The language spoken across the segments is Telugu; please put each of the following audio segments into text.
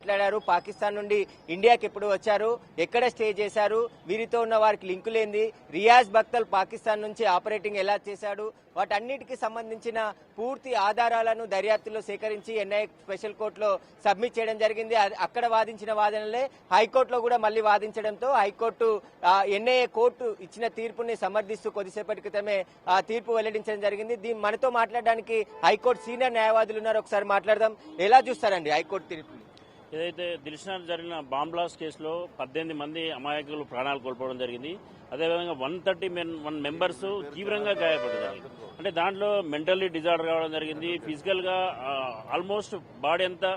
మాట్లాడారు. పాకిస్తాన్ నుండి ఇండియాకి ఎప్పుడు వచ్చారు, ఎక్కడ స్టే చేశారు, వీరితో ఉన్న వారికి లింకులేంది, రియాజ్ బక్తల్ పాకిస్తాన్ నుంచి ఆపరేటింగ్ ఎలా చేశాడు, వాటన్నిటికీ సంబంధించిన పూర్తి ఆధారాలను దర్యాప్తులో సేకరించి ఎన్ఐఏ స్పెషల్ కోర్టులో సబ్మిట్ చేయడం జరిగింది. అక్కడ వాదించిన వాదనలే హైకోర్టులో కూడా మళ్ళీ వాదించడంతో హైకోర్టు ఎన్ఐఏ కోర్టు ఇచ్చిన తీర్పుని సమర్థిస్తూ కొద్దిసేపటి క్రితమే తీర్పు వెల్లడించడం జరిగింది. మనతో మాట్లాడడానికి హైకోర్టు సీనియర్ న్యాయవాదులు ఉన్నారు. ఒకసారి మాట్లాడదాం. ఎలా చూస్తారండి హైకోర్టు తీర్పు? ఏదైతే దిల్షాద్ జరిగిన బాంబ్ బ్లాస్ట్ కేసులో 18 మంది అమాయకులు ప్రాణాలు కోల్పోవడం జరిగింది. అదేవిధంగా 131 మెంబర్స్ తీవ్రంగా గాయపడ్డారు. అంటే దాంట్లో మెంటల్లీ డిజార్డర్ కావడం జరిగింది, ఫిజికల్ గా ఆల్మోస్ట్ బాడీ అంతా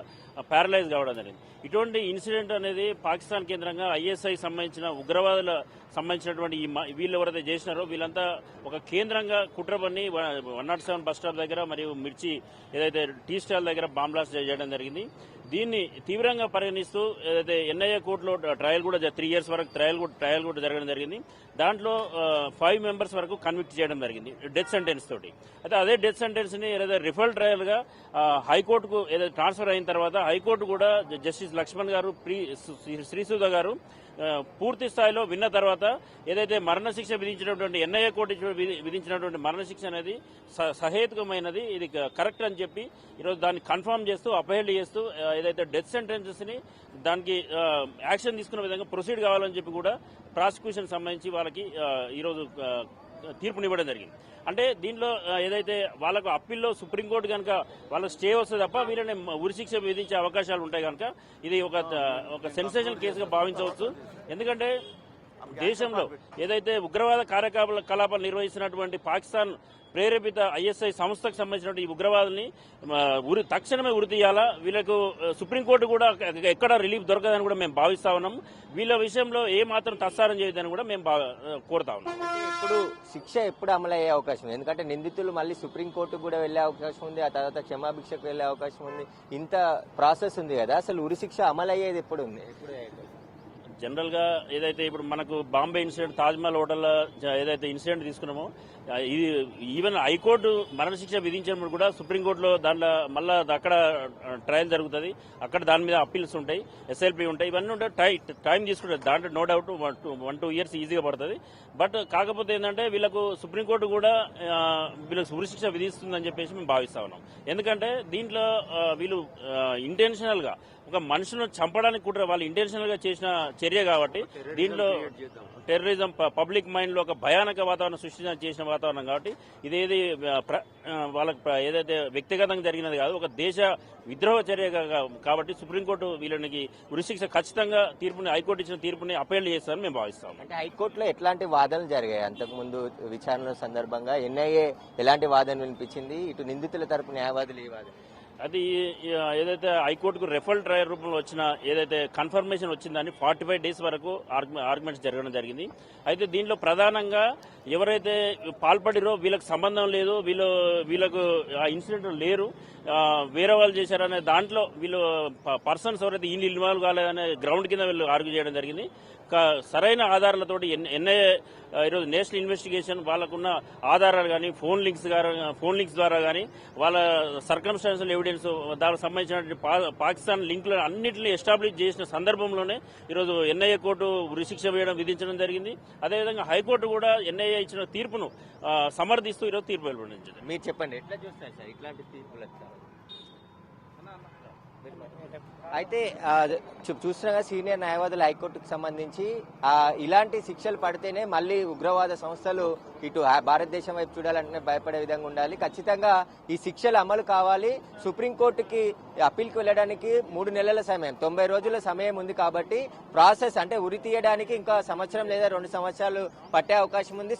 ప్యారలైజ్ కావడం జరిగింది. ఇటువంటి ఇన్సిడెంట్ అనేది పాకిస్తాన్ కేంద్రంగా ఐఎస్ఐ సంబంధించిన ఉగ్రవాదుల సంబంధించినటువంటి వీళ్ళు ఎవరైతే చేసినారో వీళ్ళంతా ఒక కేంద్రంగా కుట్ర పన్ని 107 బస్ స్టాప్ దగ్గర మరియు మిర్చి ఏదైతే టీ స్టాల్ దగ్గర బాంబ్ బ్లాస్ట్ చేయడం జరిగింది. దీన్ని తీవ్రంగా పరిగణిస్తూ ఏదైతే ఎన్ఐఏ కోర్టులో ట్రయల్ కూడా 3 years వరకు ట్రయల్ కూడా జరగడం జరిగింది. దాంట్లో 5 మెంబర్స్ వరకు కన్విక్ట్ చేయడం జరిగింది డెత్ సెంటెన్స్ తోటి. అయితే అదే డెత్ సెంటెన్స్ ని ఏదైతే రిఫరల్ ట్రయల్ గా హైకోర్టుకు ఏదైతే ట్రాన్స్ఫర్ అయిన తర్వాత హైకోర్టు కూడా జస్టిస్ లక్ష్మణ్ గారు, శ్రీసుధ గారు పూర్తి స్థాయిలో విన్న తర్వాత ఏదైతే మరణశిక్ష విధించినటువంటి ఎన్ఐఏ కోర్టు విధించినటువంటి మరణశిక్ష అనేది సహేతుకమైనది, ఇది కరెక్ట్ అని చెప్పి ఈరోజు దాన్ని కన్ఫర్మ్ చేస్తూ అపహేళ చేస్తూ ఏదైతే డెత్ సెంటెన్సెస్ ని దానికి యాక్షన్ తీసుకున్న విధంగా ప్రొసీడ్ కావాలని చెప్పి కూడా ప్రాసిక్యూషన్ సంబంధించి వాళ్ళకి ఈరోజు తీర్పునివ్వడం జరిగింది. అంటే దీనిలో ఏదైతే వాళ్ళకు అప్పీల్లో సుప్రీంకోర్టు కనుక వాళ్ళ స్టే వస్తుంది తప్ప వీళ్ళని ఉరిశిక్ష విధించే అవకాశాలు ఉంటాయి కనుక ఇది ఒక సెన్సేషనల్ కేసుగా భావించవచ్చు. ఎందుకంటే దేశంలో ఏదైతే ఉగ్రవాద కార్యకలాపాలు నిర్వహిస్తున్నటువంటి పాకిస్తాన్ ప్రేరేపిత ఐఎస్ఐ సంస్థకు సంబంధించిన ఈ ఉగ్రవాదుల్ని తక్షణమే ఉరి తీయాలా, వీళ్లకు సుప్రీంకోర్టు కూడా ఎక్కడ రిలీఫ్ దొరకదని కూడా మేము భావిస్తా ఉన్నాం. వీళ్ళ విషయంలో ఏ మాత్రం తత్సారం చేయదని కూడా మేము కోరుతా ఉన్నాం. ఇప్పుడు శిక్ష ఎప్పుడు అమలు అయ్యే అవకాశం ఉంది? ఎందుకంటే నిందితులు మళ్ళీ సుప్రీంకోర్టు కూడా వెళ్లే అవకాశం ఉంది, ఆ తర్వాత క్షమాభిక్షకు వెళ్లే అవకాశం ఉంది, ఇంత ప్రాసెస్ ఉంది కదా, అసలు ఉరి శిక్ష అమలు అయ్యేది ఎప్పుడు ఉంది? జనరల్ గా ఏదైతే ఇప్పుడు మనకు బాంబే ఇన్సిడెంట్, తాజ్మహల్ హోటల్ ఏదైతే ఇన్సిడెంట్ తీసుకున్నామో ఇది ఈవెన్ హైకోర్టు మరణశిక్ష విధించినప్పుడు కూడా సుప్రీంకోర్టులో దాంట్లో మళ్ళా అక్కడ ట్రయల్ జరుగుతుంది, అక్కడ దాని మీద అప్పీల్స్ ఉంటాయి, ఎస్ఎల్పీ ఉంటాయి, ఇవన్నీ ఉంటాయి, టైం తీసుకుంటుంది. దాంట్లో నో డౌట్ 1-2 years ఈజీగా పడుతుంది. బట్ కాకపోతే ఏంటంటే వీళ్ళకు సుప్రీంకోర్టు కూడా వీళ్ళకి ఉరిశిక్ష విధిస్తుందని చెప్పేసి మేము భావిస్తా ఉన్నాం. ఎందుకంటే దీంట్లో వీళ్ళు ఇంటెన్షనల్ గా ఒక మనుషులను చంపడానికి కూడా వాళ్ళు ఇంటెన్షనల్ గా చేసిన చర్య కాబట్టి దీంట్లో టెర్రరిజం పబ్లిక్ మైండ్ లో ఒక భయానక వాతావరణం సృష్టించడానికి చేసిన వాతావరణం కాబట్టి ఇదేది వాళ్ళకి ఏదైతే వ్యక్తిగతంగా జరిగినది కాదు, ఒక దేశ విద్రోహ చర్య కాబట్టి సుప్రీంకోర్టు వీళ్ళకి ఉరిశిక్ష ఖచ్చితంగా తీర్పుని హైకోర్టు ఇచ్చిన తీర్పుని అపీల్ చేస్తారని మేము భావిస్తాం. అంటే హైకోర్టులో ఎట్లాంటి వాదనలు జరిగాయి? అంతకుముందు విచారణ సందర్భంగా ఎన్ఐఏ ఎలాంటి వాదన వినిపించింది? ఇటు నిందితుల తరపు న్యాయవాదులు ఈ వాదన అది ఏదైతే హైకోర్టుకు రెఫరల్ ట్రయల్ రూపంలో వచ్చిన ఏదైతే కన్ఫర్మేషన్ వచ్చిందని 45 days వరకు ఆర్గ్యుమెంట్స్ జరగడం జరిగింది. అయితే దీనిలో ప్రధానంగా ఎవరైతే పాల్పడిరో వీళ్ళకి సంబంధం లేదు, వీళ్ళకు ఆ ఇన్సిడెంట్ లేరు, వేరే వాళ్ళు చేశారనే దాంట్లో వీళ్ళు పర్సన్స్ ఎవరైతే వీళ్ళు ఇన్వాల్వ్ కాలేదనే గ్రౌండ్ కింద వీళ్ళు ఆర్గ్యూ చేయడం జరిగింది. సరైన ఆధారాలతోటి ఎన్ఐఏ ఈరోజు నేషనల్ ఇన్వెస్టిగేషన్ వాళ్ళకున్న ఆధారాలు కానీ ఫోన్ లింక్స్ ద్వారా కానీ వాళ్ళ సర్కమ్స్టాన్షియల్ ఎవిడెన్స్ దానికి సంబంధించిన పాకిస్తాన్ లింకులు అన్నింటినీ ఎస్టాబ్లిష్ చేసిన సందర్భంలోనే ఈరోజు ఎన్ఐఏ కోర్టు ఉరిశిక్ష విధించడం జరిగింది. అదేవిధంగా హైకోర్టు కూడా ఎన్ఐఏ ఇచ్చిన తీర్పును సమర్థిస్తూ ఈరోజు తీర్పు వెలువడించింది. మీరు చెప్పండి, ఎట్లా చూస్తారు సార్ ఇట్లాంటి తీర్పులు? అయితే చూస్తున్నా సీనియర్ న్యాయవాదులు హైకోర్టుకు సంబంధించి ఇలాంటి శిక్షలు పడితేనే మళ్ళీ ఉగ్రవాద సంస్థలు ఇటు భారతదేశం వైపు చూడాలంటే భయపడే విధంగా ఉండాలి. ఖచ్చితంగా ఈ శిక్షలు అమలు కావాలి. సుప్రీంకోర్టుకి అప్పీల్కి వెళ్ళడానికి 3 నెలల సమయం, 90 రోజుల సమయం ఉంది కాబట్టి ప్రాసెస్ అంటే ఉరి తీయడానికి ఇంకా సంవత్సరం లేదా 2 సంవత్సరాలు పట్టే అవకాశం ఉంది.